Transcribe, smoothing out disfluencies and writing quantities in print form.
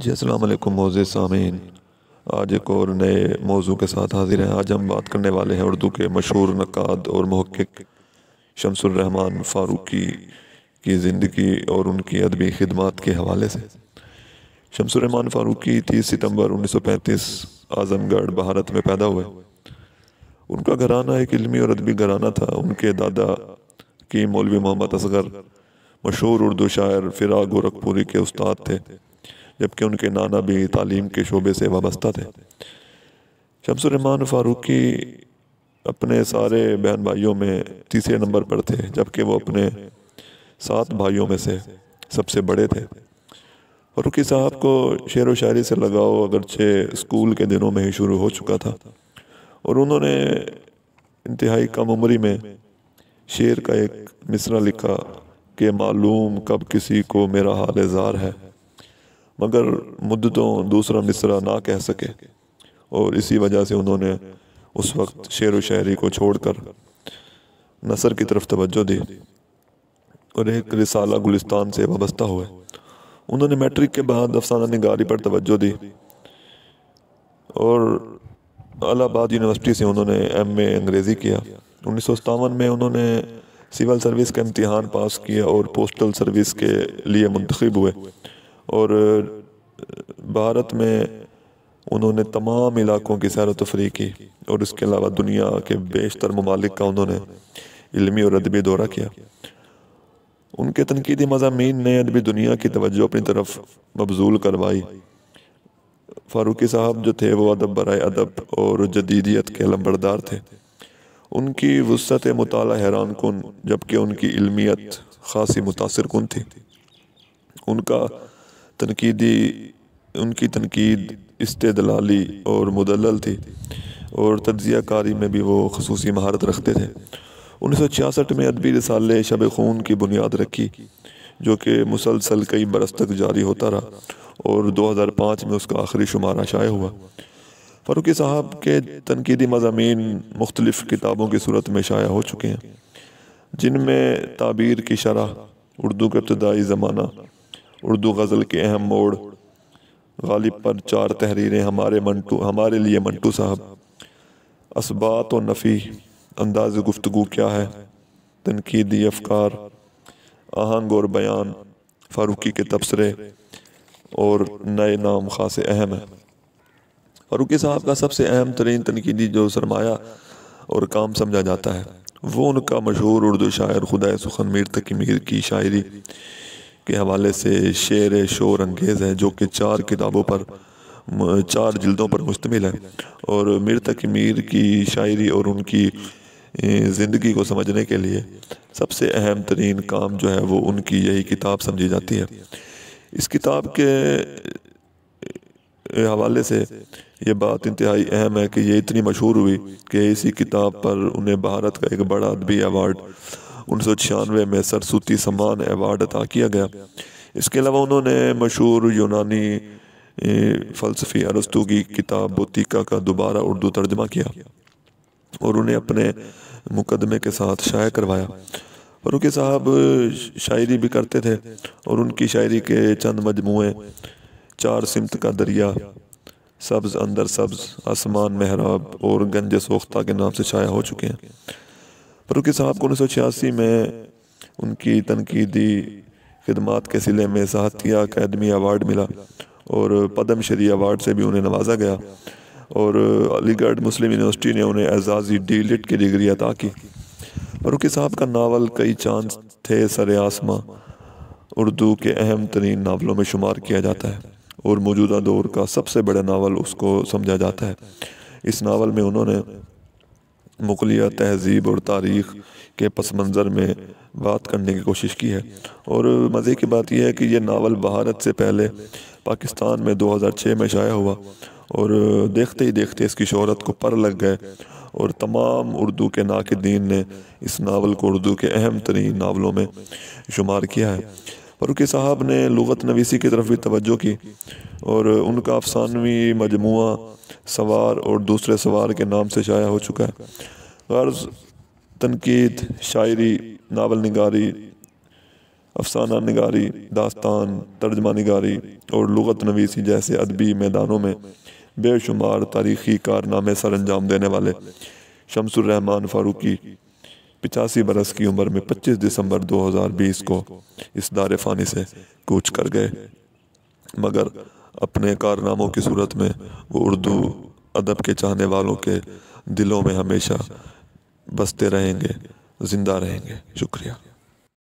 جی السلام علیکم معزز سامعین، آج ایک اور نئے موضوع کے ساتھ حاضر ہیں۔ آج ہم بات کرنے والے ہیں اردو کے مشہور نقاد اور محقق شمس الرحمن فاروقی کی زندگی اور ان کی ادبی خدمات کے حوالے سے۔ شمس الرحمن فاروقی 30 ستمبر 1935 اعظم گڑھ بھارت میں پیدا ہوئے۔ ان کا گھرانہ ایک علمی اور ادبی گھرانہ تھا۔ ان کے دادا کی مولوی محمد اصغر مشہور اردو شاعر فراق گورکھپوری کے استاد تھے، جبکہ ان کے نانا بھی تعلیم کے شعبے سے وابستہ تھے۔ شمس الرحمن فاروقی اپنے سارے بہن بھائیوں میں تیسرے نمبر پر تھے، جبکہ وہ اپنے 7 بھائیوں میں سے سب سے بڑے تھے۔ فاروقی صاحب کو شعر و شاعری سے لگاؤ اگرچہ اسکول کے دنوں میں ہی شروع ہو چکا تھا، اور انہوں نے انتہائی کم عمری میں شعر کا ایک مصرع لکھا کہ معلوم کب کسی کو میرا حال زار ہے، مگر مدتوں دوسرا مصرع نہ کہہ سکے، اور اسی وجہ سے انہوں نے اس وقت شعر و شاعری کو چھوڑ کر نثر کی طرف توجہ دی اور ایک رسالہ گلستان سے وابستہ ہوئے۔ انہوں نے میٹرک کے بعد افسانہ نگاری پر توجہ دی اور الہ آباد یونیورسٹی سے انہوں نے ایم اے انگریزی کیا۔ 1957 میں انہوں نے سول سروس کا امتحان پاس کیا اور پوسٹل سروس کے لیے منتخب ہوئے، اور بھارت میں انہوں نے تمام علاقوں کی سیر و تفریح کی، اور اس کے علاوہ دنیا کے بیشتر ممالک کا انہوں نے علمی اور ادبی دورہ کیا۔ ان کے تنقیدی مضامین نے ادبی دنیا کی توجہ اپنی طرف مبذول کروائی۔ فاروقی صاحب جو تھے وہ ادب برائے ادب اور جدیدیت کے علمبردار تھے۔ ان کی وسعت مطالعہ حیران کن، جبکہ ان کی علمیت خاصی متاثر کن تھی۔ ان کی تنقید استدلالی اور مدلل تھی، اور تجزیہ کاری میں بھی وہ خصوصی مہارت رکھتے تھے۔ 1966 میں ادبی رسالے شب خون کی بنیاد رکھی، جو کہ مسلسل کئی برس تک جاری ہوتا رہا، اور 2005 میں اس کا آخری شمارہ شائع ہوا۔ فاروقی صاحب کے تنقیدی مضامین مختلف کتابوں کی صورت میں شائع ہو چکے ہیں، جن میں تعبیر کی شرح، اردو کا ابتدائی زمانہ، اردو غزل کے اہم موڑ، غالب پر 4 تحریریں، ہمارے لیے منٹو صاحب، اثبات و نفی، انداز گفتگو کیا ہے، تنقیدی افکار، آہنگ اور بیان، فاروقی کے تبصرے اور نئے نام خاص اہم ہیں۔ فاروقی صاحب کا سب سے اہم ترین تنقیدی جو سرمایہ اور کام سمجھا جاتا ہے وہ ان کا مشہور اردو شاعر خدائے سخن میر تقی میر کی شاعری کے حوالے سے شعر شور انگیز ہے، جو کہ 4 کتابوں پر 4 جلدوں پر مشتمل ہے، اور میر تقی میر کی شاعری اور ان کی زندگی کو سمجھنے کے لیے سب سے اہم ترین کام جو ہے وہ ان کی یہی کتاب سمجھی جاتی ہے۔ اس کتاب کے حوالے سے یہ بات انتہائی اہم ہے کہ یہ اتنی مشہور ہوئی کہ اسی کتاب پر انہیں بھارت کا ایک بڑا ادبی ایوارڈ 1996 میں سرسوتی سمان ایوارڈ عطا کیا گیا۔ اس کے علاوہ انہوں نے مشہور یونانی فلسفی ارسطو کی کتاب بوتیکا کا دوبارہ اردو ترجمہ کیا اور انہیں اپنے مقدمے کے ساتھ شائع کروایا۔ فاروقی صاحب شاعری بھی کرتے تھے، اور ان کی شاعری کے چند مجموعے 4 سمت کا دریا، سبز اندر سبز، آسمان محراب اور گنج سوختہ کے نام سے شائع ہو چکے ہیں۔ فاروقی صاحب کو 1986 میں ان کی تنقیدی خدمات کے صلے میں ساہتیہ اکیڈمی ایوارڈ ملا، اور پدم شری ایوارڈ سے بھی انہیں نوازا گیا، اور علی گڑھ مسلم یونیورسٹی نے انہیں اعزازی ڈی لٹ کی ڈگری عطا کی۔ فاروقی صاحب کا ناول کئی چاند تھے سر آسماں اردو کے اہم ترین ناولوں میں شمار کیا جاتا ہے، اور موجودہ دور کا سب سے بڑا ناول اس کو سمجھا جاتا ہے۔ اس ناول میں انہوں نے مغلیہ تہذیب اور تاریخ کے پس منظر میں بات کرنے کی کوشش کی ہے، اور مزے کی بات یہ ہے کہ یہ ناول بھارت سے پہلے پاکستان میں 2006 میں شائع ہوا، اور دیکھتے ہی دیکھتے اس کی شہرت کو پر لگ گئے، اور تمام اردو کے ناقدین نے اس ناول کو اردو کے اہم ترین ناولوں میں شمار کیا ہے۔ فاروقی صاحب نے لغت نویسی کی طرف بھی توجہ کی، اور ان کا افسانوی مجموعہ سوار اور دوسرے سوار کے نام سے شائع ہو چکا ہے۔ غرض تنقید، شاعری، ناول نگاری، افسانہ نگاری، داستان، ترجمہ نگاری اور لغت نویسی جیسے ادبی میدانوں میں بے شمار تاریخی کارنامے سر انجام دینے والے شمس الرحمن فاروقی 85 برس کی عمر میں 25 دسمبر 2020 کو اس دار فانی سے کوچ کر گئے، مگر اپنے کارناموں کی صورت میں وہ اردو ادب کے چاہنے والوں کے دلوں میں ہمیشہ بستے رہیں گے، زندہ رہیں گے۔ شکریہ۔